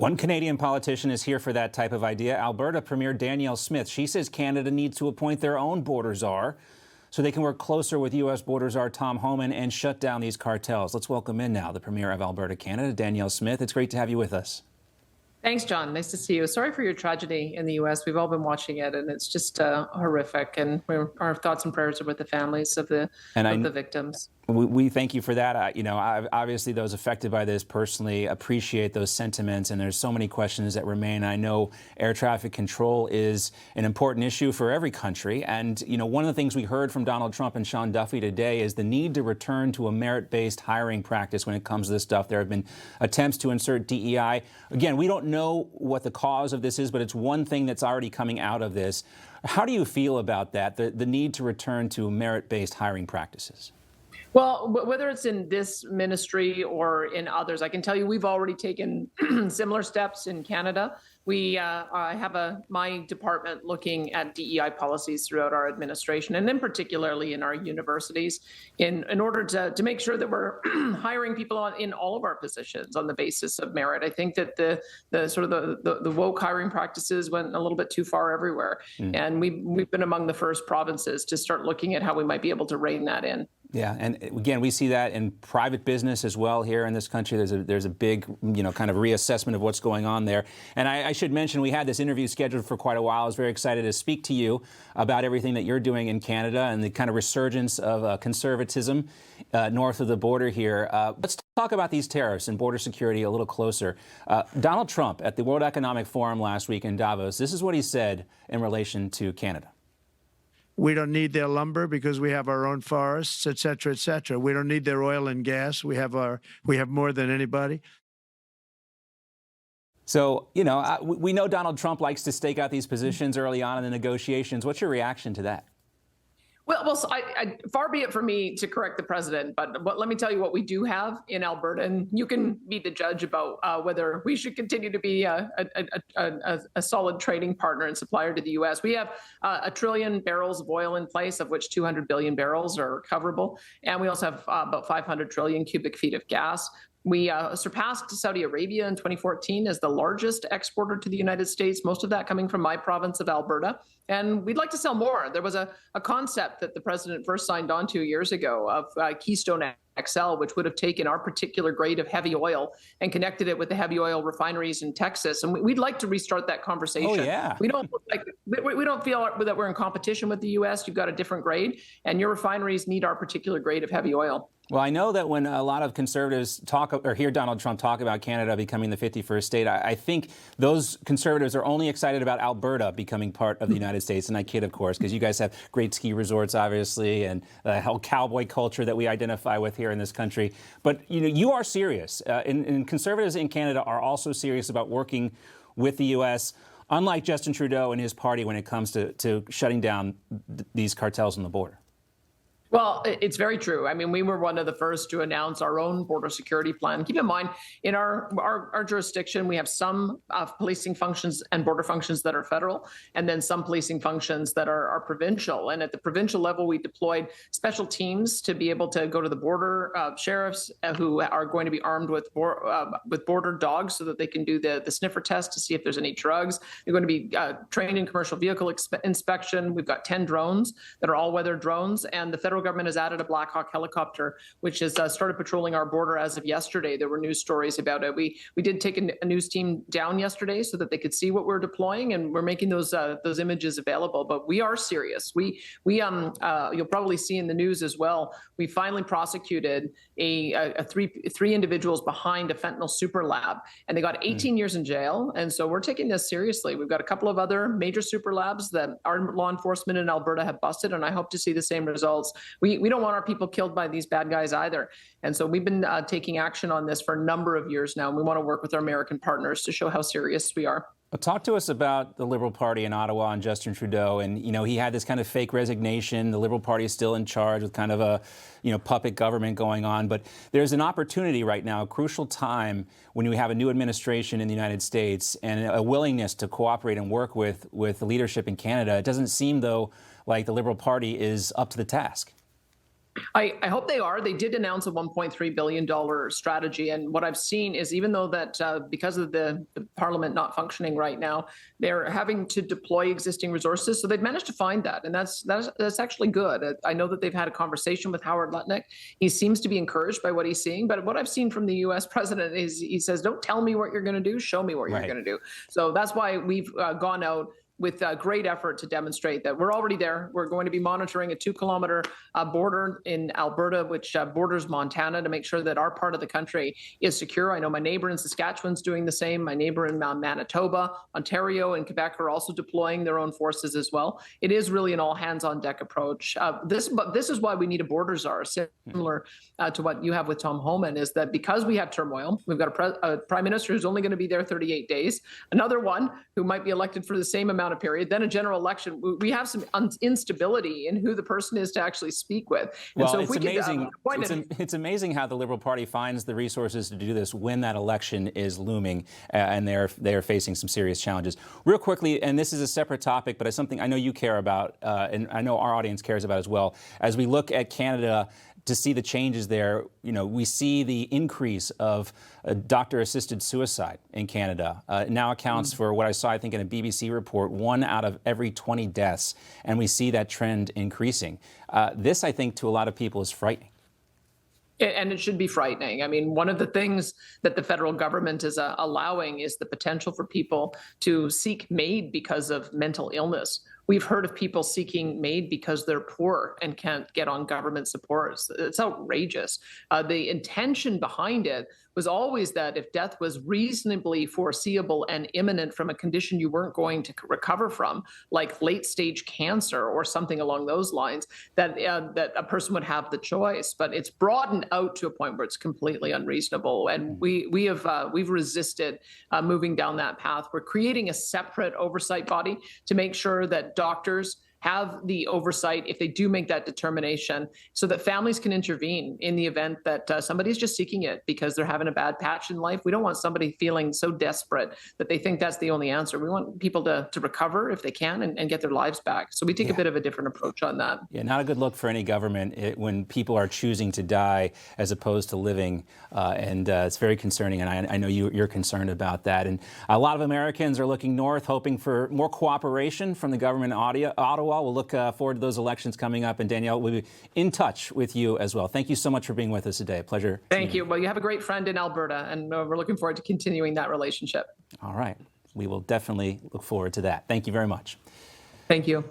One Canadian politician is here for that type of idea. Alberta Premier Danielle Smith. She says Canada needs to appoint their own border czar so they can work closer with U.S. border czar Tom Homan and shut down these cartels. Let's welcome in now the Premier of Alberta, Canada, Danielle Smith. It's great to have you with us. Thanks, John. Nice to see you. Sorry for your tragedy in the U.S. We've all been watching it, and it's just horrific. And our thoughts and prayers are with the families of the victims. We thank you for that. Obviously, those affected by this personally appreciate those sentiments, and there's so many questions that remain. I know air traffic control is an important issue for every country, and one of the things we heard from Donald Trump and Sean Duffy today is the need to return to a merit-based hiring practice when it comes to this stuff. There have been attempts to insert DEI. Again, we don't know what the cause of this is, but it's one thing that's already coming out of this. How do you feel about that, the need to return to merit-based hiring practices? Well, whether it's in this ministry or in others, I can tell you we've already taken similar steps in Canada. We have my department looking at DEI policies throughout our administration, and then particularly in our universities, in order to make sure that we're hiring people in all of our positions on the basis of merit. I think that the woke hiring practices went a little bit too far everywhere, and we've been among the first provinces to start looking at how we might be able to rein that in. Yeah, and again, we see that in private business as well here in this country. There's a big, kind of reassessment of what's going on there. And I should mention we had this interview scheduled for quite a while. I was very excited to speak to you about everything that you're doing in Canada and the kind of resurgence of conservatism north of the border here. Let's talk about these tariffs and border security a little closer. Donald Trump at the World Economic Forum last week in Davos, this is what he said in relation to Canada. We don't need their lumber because we have our own forests, et cetera, et cetera. We don't need their oil and gas. We have more than anybody. So, we know Donald Trump likes to stake out these positions early on in the negotiations. What's your reaction to that? Well, far be it for me to correct the president, but let me tell you what we do have in Alberta, and you can be the judge about whether we should continue to be a solid trading partner and supplier to the U.S. We have 1 trillion barrels of oil in place, of which 200 billion barrels are recoverable, and we also have about 500 trillion cubic feet of gas. We surpassed Saudi Arabia in 2014 as the largest exporter to the United States, most of that coming from my province of Alberta. And we'd like to sell more. There was a concept that the president first signed on 2 years ago of Keystone XL, which would have taken our particular grade of heavy oil and connected it with the heavy oil refineries in Texas. And we'd like to restart that conversation. Oh, yeah. We don't feel that we're in competition with the U.S. You've got a different grade, and your refineries need our particular grade of heavy oil. Well, I know that when a lot of conservatives talk or hear Donald Trump talk about Canada becoming the 51st state, I think those conservatives are only excited about Alberta becoming part of the United States. And I kid, of course, because you guys have great ski resorts, obviously, and the whole cowboy culture that we identify with here in this country. But, you are serious. And conservatives in Canada are also serious about working with the U.S., unlike Justin Trudeau and his party when it comes to shutting down these cartels on the border. Well, it's very true. I mean, we were one of the first to announce our own border security plan. Keep in mind, in our jurisdiction, we have some policing functions and border functions that are federal, and then some policing functions that are provincial. And at the provincial level, we deployed special teams to be able to go to the border, sheriffs who are going to be armed with border dogs so that they can do the sniffer test to see if there's any drugs. They're going to be trained in commercial vehicle inspection. We've got 10 drones that are all-weather drones, and the federal government has added a Black Hawk helicopter, which has started patrolling our border as of yesterday. There were news stories about it. We did take a news team down yesterday so that they could see what we're deploying, and we're making those images available. But we are serious. You'll probably see in the news as well. We finally prosecuted three individuals behind a fentanyl super lab, and they got 18 years in jail. And so we're taking this seriously. We've got a couple of other major super labs that our law enforcement in Alberta have busted, and I hope to see the same results. We don't want our people killed by these bad guys either. And so we've been taking action on this for a number of years now, and we want to work with our American partners to show how serious we are. Well, talk to us about the Liberal Party in Ottawa and Justin Trudeau. And, he had this kind of fake resignation. The Liberal Party is still in charge with kind of a, puppet government going on. But there's an opportunity right now, a crucial time when we have a new administration in the United States and a willingness to cooperate and work with the leadership in Canada. It doesn't seem, though, like the Liberal Party is up to the task. I hope they are. They did announce a $1.3 billion strategy. And what I've seen is even though that because of the parliament not functioning right now, they're having to deploy existing resources. So they've managed to find that. And that's actually good. I know that they've had a conversation with Howard Lutnick. He seems to be encouraged by what he's seeing. But what I've seen from the U.S. president is he says, don't tell me what you're going to do. Show me what you're going to do. So that's why we've gone out with great effort to demonstrate that we're already there. We're going to be monitoring a 2-kilometer border in Alberta, which borders Montana, to make sure that our part of the country is secure. I know my neighbor in Saskatchewan's doing the same. My neighbor in Manitoba, Ontario, and Quebec are also deploying their own forces as well. It is really an all-hands-on-deck approach. But this is why we need a border czar, similar to what you have with Tom Homan, is that because we have turmoil, we've got a prime minister who's only going to be there 38 days, another one who might be elected for the same amount of period, then a general election. We have some instability in who the person is to actually speak with. And well, so it's amazing. It's amazing how the Liberal Party finds the resources to do this when that election is looming, and they are facing some serious challenges. Real quickly, and this is a separate topic, but it's something I know you care about, and I know our audience cares about as well. As we look at Canada, to see the changes there, we see the increase of doctor-assisted suicide in Canada. Now accounts for what I saw, I think, in a BBC report, 1 out of every 20 deaths, and we see that trend increasing. This, I think, to a lot of people is frightening. And it should be frightening. I mean, one of the things that the federal government is allowing is the potential for people to seek MAID because of mental illness. We've heard of people seeking MAID because they're poor and can't get on government supports. It's outrageous. The intention behind it was always that if death was reasonably foreseeable and imminent from a condition you weren't going to recover from, like late-stage cancer or something along those lines, that a person would have the choice. But it's broadened out to a point where it's completely unreasonable, and we've resisted moving down that path. We're creating a separate oversight body to make sure that doctors have the oversight if they do make that determination, so that families can intervene in the event that somebody's just seeking it because they're having a bad patch in life. We don't want somebody feeling so desperate that they think that's the only answer. We want people to recover if they can and get their lives back. So we take a bit of a different approach on that. Yeah, not a good look for any government when people are choosing to die as opposed to living. And it's very concerning. And I know you're concerned about that. And a lot of Americans are looking north, hoping for more cooperation from the government in Ottawa. We'll look forward to those elections coming up. And Danielle, we'll be in touch with you as well. Thank you so much for being with us today. A pleasure. Thank you. Well, you have a great friend in Alberta, and we're looking forward to continuing that relationship. All right. We will definitely look forward to that. Thank you very much. Thank you.